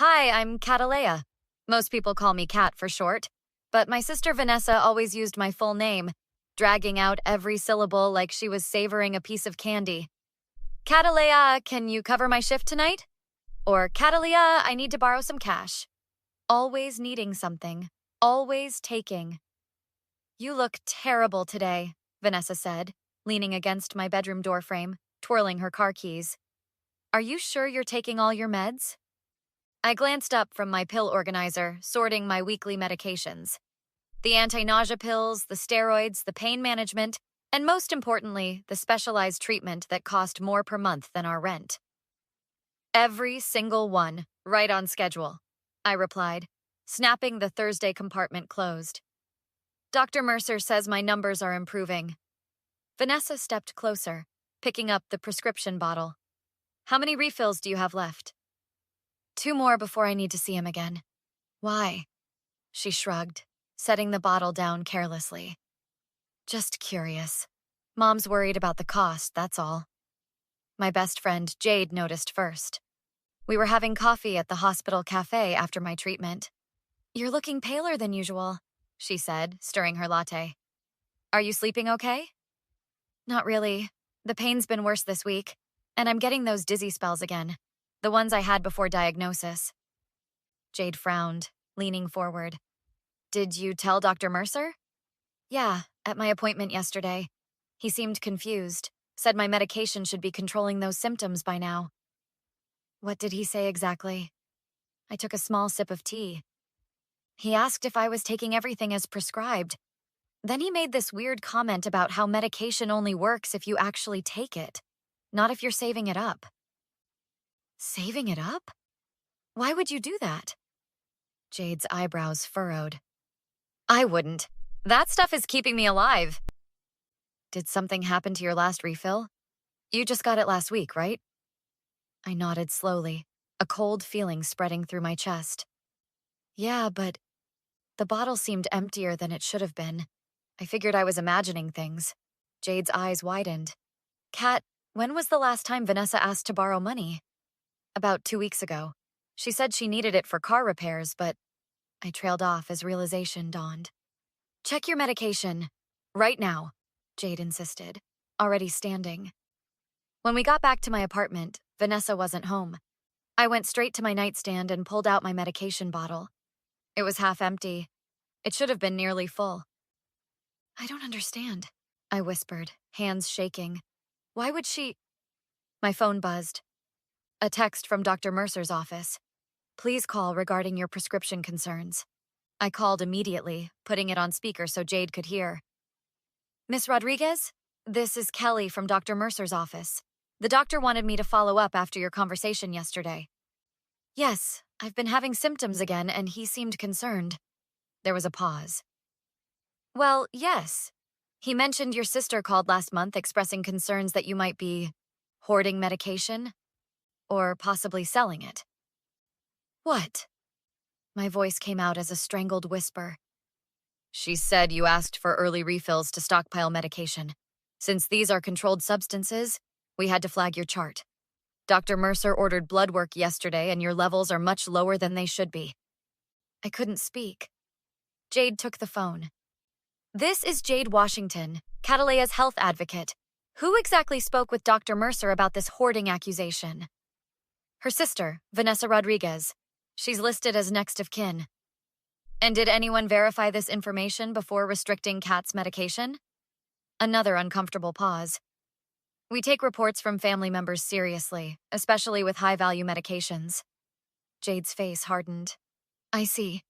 Hi, I'm Catalea. Most people call me Cat for short, but my sister Vanessa always used my full name, dragging out every syllable like she was savoring a piece of candy. Catalea, can you cover my shift tonight? Or Catalea, I need to borrow some cash. Always needing something, always taking. You look terrible today, Vanessa said, leaning against my bedroom doorframe, twirling her car keys. Are you sure you're taking all your meds? I glanced up from my pill organizer, sorting my weekly medications. The anti-nausea pills, the steroids, the pain management, and most importantly, the specialized treatment that cost more per month than our rent. Every single one, right on schedule, I replied, snapping the Thursday compartment closed. Dr. Mercer says my numbers are improving. Vanessa stepped closer, picking up the prescription bottle. How many refills do you have left? 2 more before I need to see him again. Why? She shrugged, setting the bottle down carelessly. Just curious. Mom's worried about the cost, that's all. My best friend, Jade, noticed first. We were having coffee at the hospital cafe after my treatment. You're looking paler than usual, she said, stirring her latte. Are you sleeping okay? Not really. The pain's been worse this week, and I'm getting those dizzy spells again. The ones I had before diagnosis. Jade frowned, leaning forward. Did you tell Dr. Mercer? Yeah, at my appointment yesterday. He seemed confused, said my medication should be controlling those symptoms by now. What did he say exactly? I took a small sip of tea. He asked if I was taking everything as prescribed. Then he made this weird comment about how medication only works if you actually take it, not if you're saving it up. Saving it up? Why would you do that? Jade's eyebrows furrowed. I wouldn't. That stuff is keeping me alive. Did something happen to your last refill? You just got it last week, right? I nodded slowly, a cold feeling spreading through my chest. Yeah, but the bottle seemed emptier than it should have been. I figured I was imagining things. Jade's eyes widened. Kat, when was the last time Vanessa asked to borrow money? About 2 weeks ago. She said she needed it for car repairs, but I trailed off as realization dawned. Check your medication. Right now, Jade insisted, already standing. When we got back to my apartment, Vanessa wasn't home. I went straight to my nightstand and pulled out my medication bottle. It was half empty. It should have been nearly full. I don't understand, I whispered, hands shaking. Why would she... My phone buzzed. A text from Dr. Mercer's office. Please call regarding your prescription concerns. I called immediately, putting it on speaker so Jade could hear. Miss Rodriguez? This is Kelly from Dr. Mercer's office. The doctor wanted me to follow up after your conversation yesterday. Yes, I've been having symptoms again, and he seemed concerned. There was a pause. Well, yes. He mentioned your sister called last month expressing concerns that you might be hoarding medication, or possibly selling it. What? My voice came out as a strangled whisper. She said you asked for early refills to stockpile medication. Since these are controlled substances, we had to flag your chart. Dr. Mercer ordered blood work yesterday and your levels are much lower than they should be. I couldn't speak. Jade took the phone. This is Jade Washington, Catalea's health advocate. Who exactly spoke with Dr. Mercer about this hoarding accusation? Her sister, Vanessa Rodriguez. She's listed as next of kin. And did anyone verify this information before restricting Kat's medication? Another uncomfortable pause. We take reports from family members seriously, especially with high-value medications. Jade's face hardened. I see.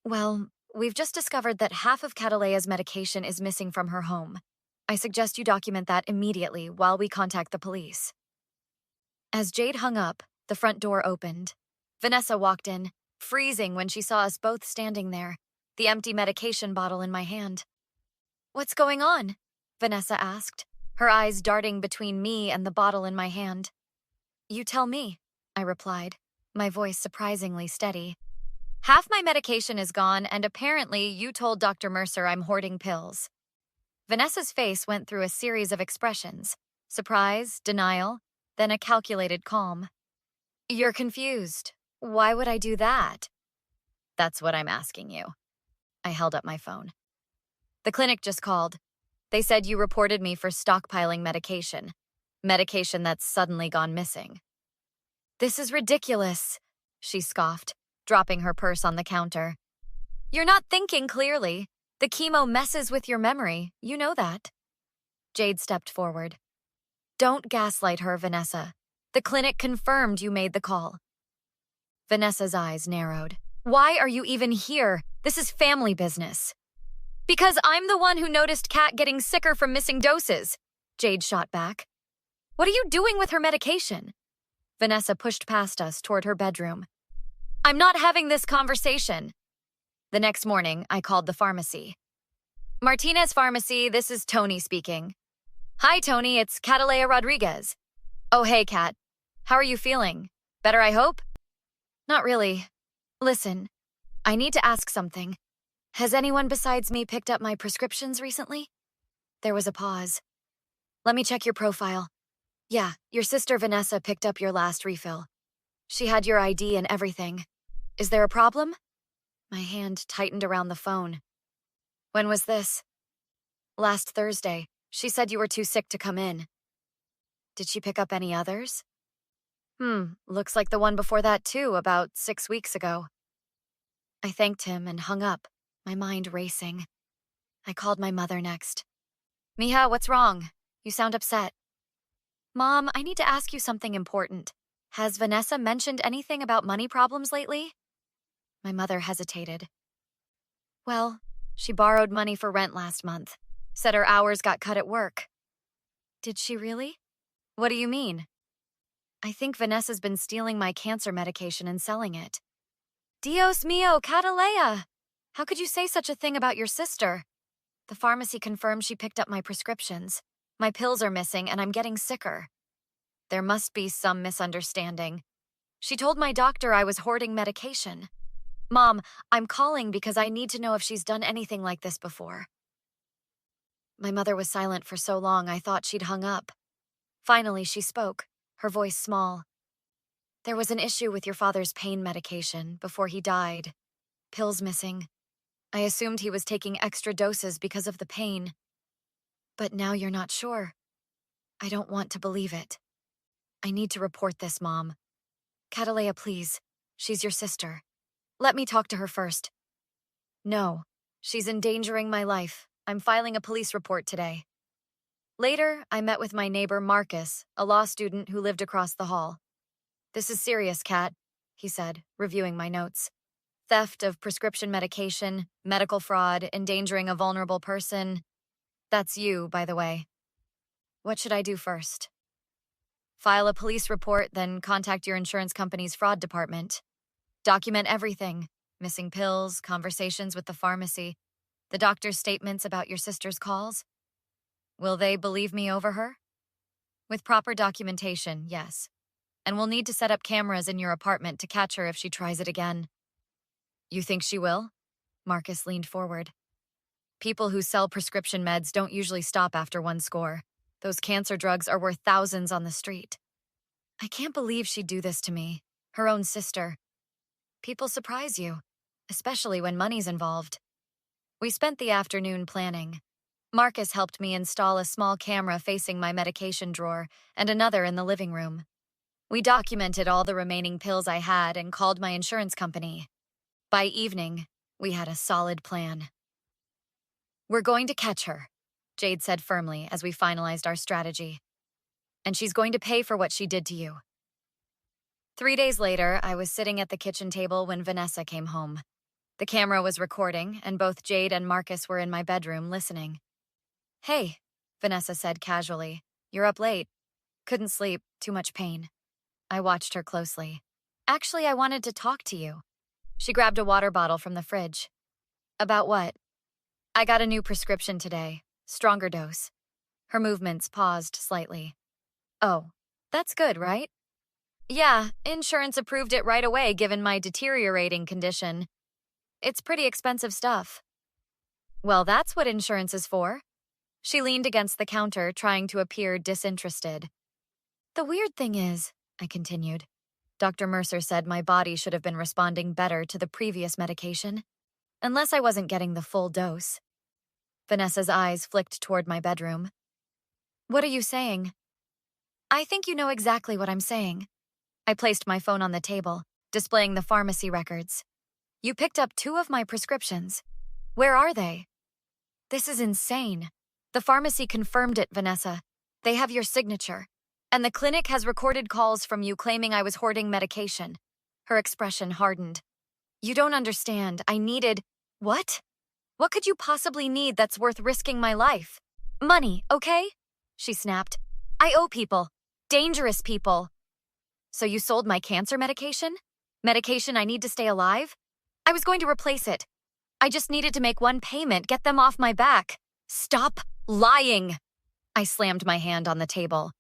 Well, we've just discovered that half of Catalea's medication is missing from her home. I suggest you document that immediately while we contact the police. As Jade hung up, the front door opened. Vanessa walked in, freezing when she saw us both standing there, the empty medication bottle in my hand. What's going on? Vanessa asked, her eyes darting between me and the bottle in my hand. You tell me, I replied, my voice surprisingly steady. Half my medication is gone, and apparently you told Dr. Mercer I'm hoarding pills. Vanessa's face went through a series of expressions, surprise, denial, then a calculated calm. You're confused, Why would I do that? That's what I'm asking you. I held up my phone. The clinic just called. They said you reported me for stockpiling medication. Medication that's suddenly gone missing. This is ridiculous, she scoffed, dropping her purse on the counter. You're not thinking clearly. The chemo messes with your memory. You know that. Jade stepped forward. Don't gaslight her, Vanessa. The clinic confirmed you made the call. Vanessa's eyes narrowed. Why are you even here? This is family business. Because I'm the one who noticed Kat getting sicker from missing doses, Jade shot back. What are you doing with her medication? Vanessa pushed past us toward her bedroom. I'm not having this conversation. The next morning, I called the pharmacy. Martinez Pharmacy, this is Tony speaking. Hi, Tony, it's Catalea Rodriguez. Oh, hey, Kat. How are you feeling? Better, I hope? Not really. Listen, I need to ask something. Has anyone besides me picked up my prescriptions recently? There was a pause. Let me check your profile. Yeah, your sister Vanessa picked up your last refill. She had your ID and everything. Is there a problem? My hand tightened around the phone. When was this? Last Thursday. She said you were too sick to come in. Did she pick up any others? Looks like the one before that too, about 6 weeks ago. I thanked him and hung up, my mind racing. I called my mother next. Mija, what's wrong? You sound upset. Mom, I need to ask you something important. Has Vanessa mentioned anything about money problems lately? My mother hesitated. Well, she borrowed money for rent last month. Said her hours got cut at work. Did she really? What do you mean? I think Vanessa's been stealing my cancer medication and selling it. Dios mío, Catalea! How could you say such a thing about your sister? The pharmacy confirmed she picked up my prescriptions. My pills are missing and I'm getting sicker. There must be some misunderstanding. She told my doctor I was hoarding medication. Mom, I'm calling because I need to know if she's done anything like this before. My mother was silent for so long I thought she'd hung up. Finally, she spoke, her voice small. There was an issue with your father's pain medication before he died. Pills missing. I assumed he was taking extra doses because of the pain. But now you're not sure. I don't want to believe it. I need to report this, Mom. Catalea, please. She's your sister. Let me talk to her first. No. She's endangering my life. I'm filing a police report today. Later, I met with my neighbor Marcus, a law student who lived across the hall. This is serious, Kat, he said, reviewing my notes. Theft of prescription medication, medical fraud, endangering a vulnerable person. That's you, by the way. What should I do first? File a police report, then contact your insurance company's fraud department. Document everything. Missing pills, conversations with the pharmacy, the doctor's statements about your sister's calls. Will they believe me over her? With proper documentation, yes. And we'll need to set up cameras in your apartment to catch her if she tries it again. You think she will? Marcus leaned forward. People who sell prescription meds don't usually stop after one score. Those cancer drugs are worth thousands on the street. I can't believe she'd do this to me, her own sister. People surprise you, especially when money's involved. We spent the afternoon planning. Marcus helped me install a small camera facing my medication drawer and another in the living room. We documented all the remaining pills I had and called my insurance company. By evening, we had a solid plan. We're going to catch her, Jade said firmly as we finalized our strategy. And she's going to pay for what she did to you. 3 days later, I was sitting at the kitchen table when Vanessa came home. The camera was recording, and both Jade and Marcus were in my bedroom listening. Hey, Vanessa said casually. You're up late. Couldn't sleep, too much pain. I watched her closely. Actually, I wanted to talk to you. She grabbed a water bottle from the fridge. About what? I got a new prescription today. Stronger dose. Her movements paused slightly. Oh, that's good, right? Yeah, insurance approved it right away given my deteriorating condition. It's pretty expensive stuff. Well, that's what insurance is for. She leaned against the counter, trying to appear disinterested. The weird thing is, I continued, Dr. Mercer said my body should have been responding better to the previous medication, unless I wasn't getting the full dose. Vanessa's eyes flicked toward my bedroom. What are you saying? I think you know exactly what I'm saying. I placed my phone on the table, displaying the pharmacy records. You picked up 2 of my prescriptions. Where are they? This is insane. The pharmacy confirmed it, Vanessa. They have your signature. And the clinic has recorded calls from you claiming I was hoarding medication. Her expression hardened. You don't understand. I needed… What? What could you possibly need that's worth risking my life? Money, okay? She snapped. I owe people. Dangerous people. So you sold my cancer medication? Medication I need to stay alive? I was going to replace it. I just needed to make one payment, get them off my back. Stop lying. I slammed my hand on the table.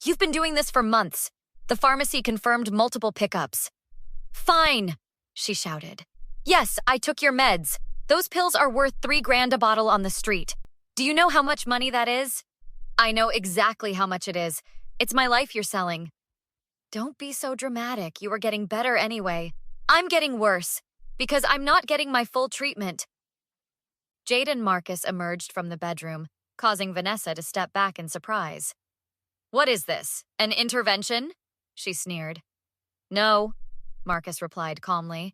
You've been doing this for months. The pharmacy confirmed multiple pickups. Fine, she shouted. Yes, I took your meds. Those pills are worth $3,000 a bottle on the street. Do you know how much money that is? I know exactly how much it is. It's my life you're selling. Don't be so dramatic. You are getting better anyway. I'm getting worse, because I'm not getting my full treatment. Jade and Marcus emerged from the bedroom, causing Vanessa to step back in surprise. What is this? An intervention? She sneered. No, Marcus replied calmly.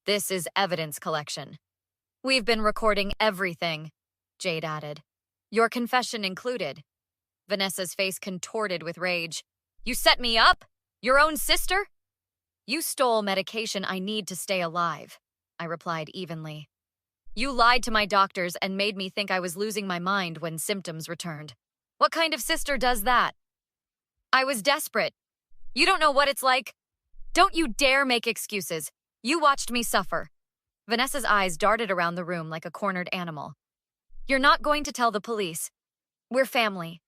This is evidence collection. We've been recording everything, Jade added. Your confession included. Vanessa's face contorted with rage. You set me up? Your own sister? You stole medication I need to stay alive, I replied evenly. You lied to my doctors and made me think I was losing my mind when symptoms returned. What kind of sister does that? I was desperate. You don't know what it's like. Don't you dare make excuses. You watched me suffer. Vanessa's eyes darted around the room like a cornered animal. You're not going to tell the police. We're family.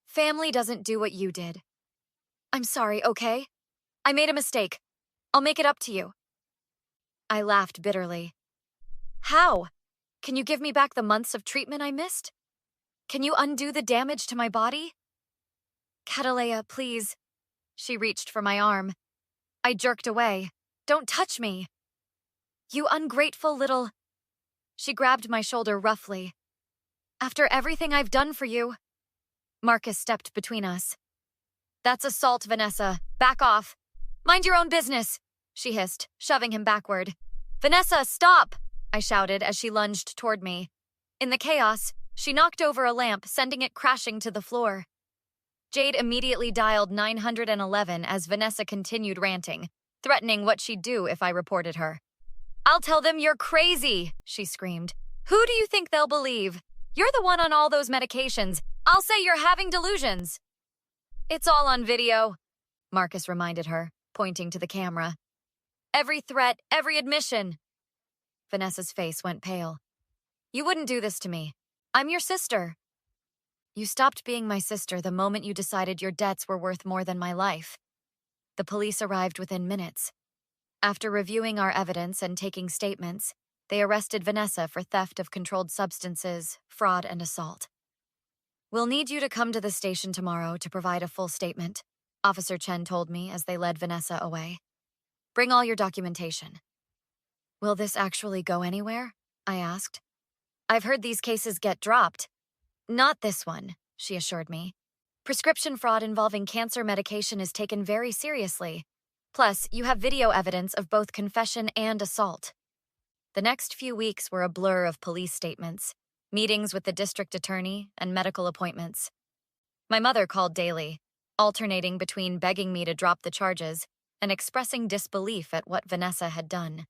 Family doesn't do what you did. I'm sorry, okay? I made a mistake. I'll make it up to you. I laughed bitterly. How? Can you give me back the months of treatment I missed? Can you undo the damage to my body? Catalea, please. She reached for my arm. I jerked away. Don't touch me. You ungrateful little… She grabbed my shoulder roughly. After everything I've done for you… Marcus stepped between us. That's assault, Vanessa. Back off. Mind your own business, she hissed, shoving him backward. Vanessa, stop! I shouted as she lunged toward me. In the chaos, she knocked over a lamp, sending it crashing to the floor. Jade immediately dialed 911 as Vanessa continued ranting, threatening what she'd do if I reported her. I'll tell them you're crazy, she screamed. Who do you think they'll believe? You're the one on all those medications. I'll say you're having delusions. It's all on video, Marcus reminded her, pointing to the camera. Every threat, every admission. Vanessa's face went pale. You wouldn't do this to me. I'm your sister. You stopped being my sister the moment you decided your debts were worth more than my life. The police arrived within minutes. After reviewing our evidence and taking statements, they arrested Vanessa for theft of controlled substances, fraud, and assault. We'll need you to come to the station tomorrow to provide a full statement, Officer Chen told me as they led Vanessa away. Bring all your documentation. Will this actually go anywhere? I asked. I've heard these cases get dropped. Not this one, she assured me. Prescription fraud involving cancer medication is taken very seriously. Plus, you have video evidence of both confession and assault. The next few weeks were a blur of police statements, meetings with the district attorney, and medical appointments. My mother called daily, alternating between begging me to drop the charges and expressing disbelief at what Vanessa had done.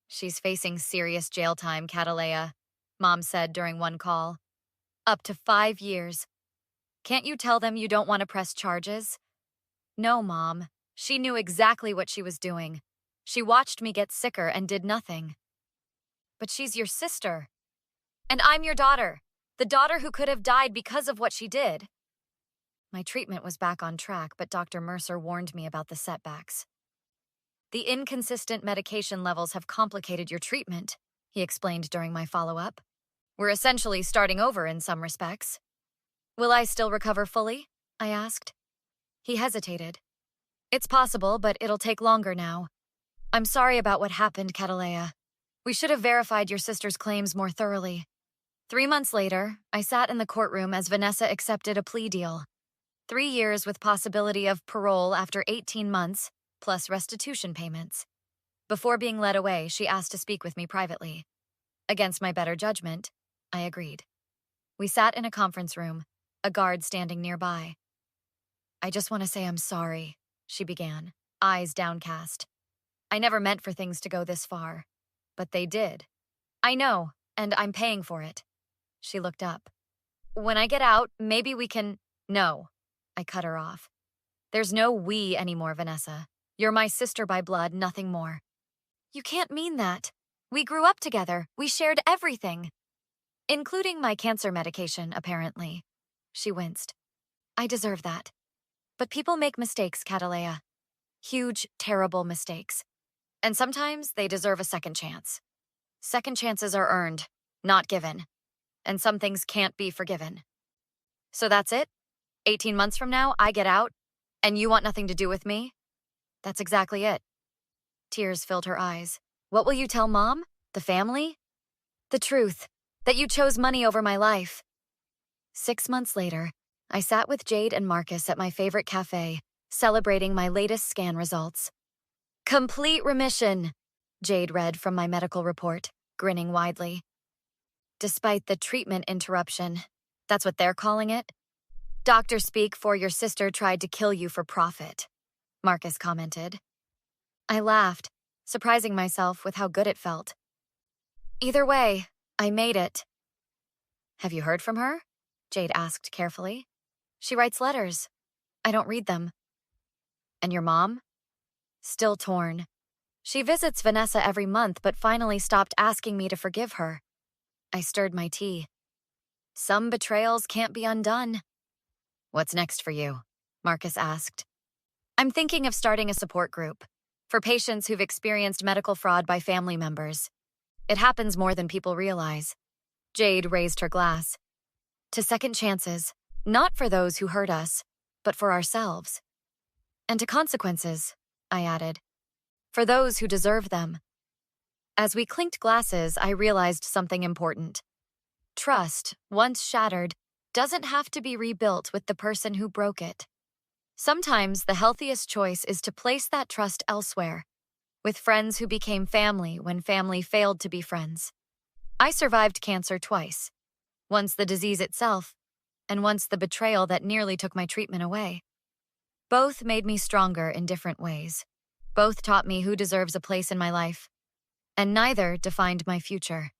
She's facing serious jail time, Catalea, Mom said during one call. Up to 5 years. Can't you tell them you don't want to press charges? No, Mom. She knew exactly what she was doing. She watched me get sicker and did nothing. But she's your sister. And I'm your daughter. The daughter who could have died because of what she did. My treatment was back on track, but Dr. Mercer warned me about the setbacks. The inconsistent medication levels have complicated your treatment, he explained during my follow-up. We're essentially starting over in some respects. Will I still recover fully? I asked. He hesitated. It's possible, but it'll take longer now. I'm sorry about what happened, Catalea. We should have verified your sister's claims more thoroughly. 3 months later, I sat in the courtroom as Vanessa accepted a plea deal. 3 years with possibility of parole after 18 months, plus restitution payments. Before being led away, she asked to speak with me privately. Against my better judgment, I agreed. We sat in a conference room, a guard standing nearby. I just want to say I'm sorry, she began, eyes downcast. I never meant for things to go this far, but they did. I know, and I'm paying for it. She looked up. When I get out, maybe we can… No, I cut her off. There's no we anymore, Vanessa. You're my sister by blood, nothing more. You can't mean that. We grew up together. We shared everything. Including my cancer medication, apparently. She winced. I deserve that. But people make mistakes, Catalea. Huge, terrible mistakes. And sometimes they deserve a second chance. Second chances are earned, not given. And some things can't be forgiven. So that's it? 18 months from now, I get out, and you want nothing to do with me? That's exactly it. Tears filled her eyes. What will you tell Mom? The family? The truth, that you chose money over my life. 6 months later, I sat with Jade and Marcus at my favorite cafe, celebrating my latest scan results. Complete remission, Jade read from my medical report, grinning widely. Despite the treatment interruption, that's what they're calling it? Doctor speak for your sister tried to kill you for profit, Marcus commented. I laughed, surprising myself with how good it felt. Either way, I made it. Have you heard from her? Jade asked carefully. She writes letters. I don't read them. And your mom? Still torn. She visits Vanessa every month, but finally stopped asking me to forgive her. I stirred my tea. Some betrayals can't be undone. What's next for you? Marcus asked. I'm thinking of starting a support group for patients who've experienced medical fraud by family members. It happens more than people realize. Jade raised her glass. To second chances, not for those who hurt us, but for ourselves. And to consequences, I added, for those who deserve them. As we clinked glasses, I realized something important. Trust, once shattered, doesn't have to be rebuilt with the person who broke it. Sometimes the healthiest choice is to place that trust elsewhere, with friends who became family when family failed to be friends. I survived cancer twice, once the disease itself, and once the betrayal that nearly took my treatment away. Both made me stronger in different ways. Both taught me who deserves a place in my life, and neither defined my future.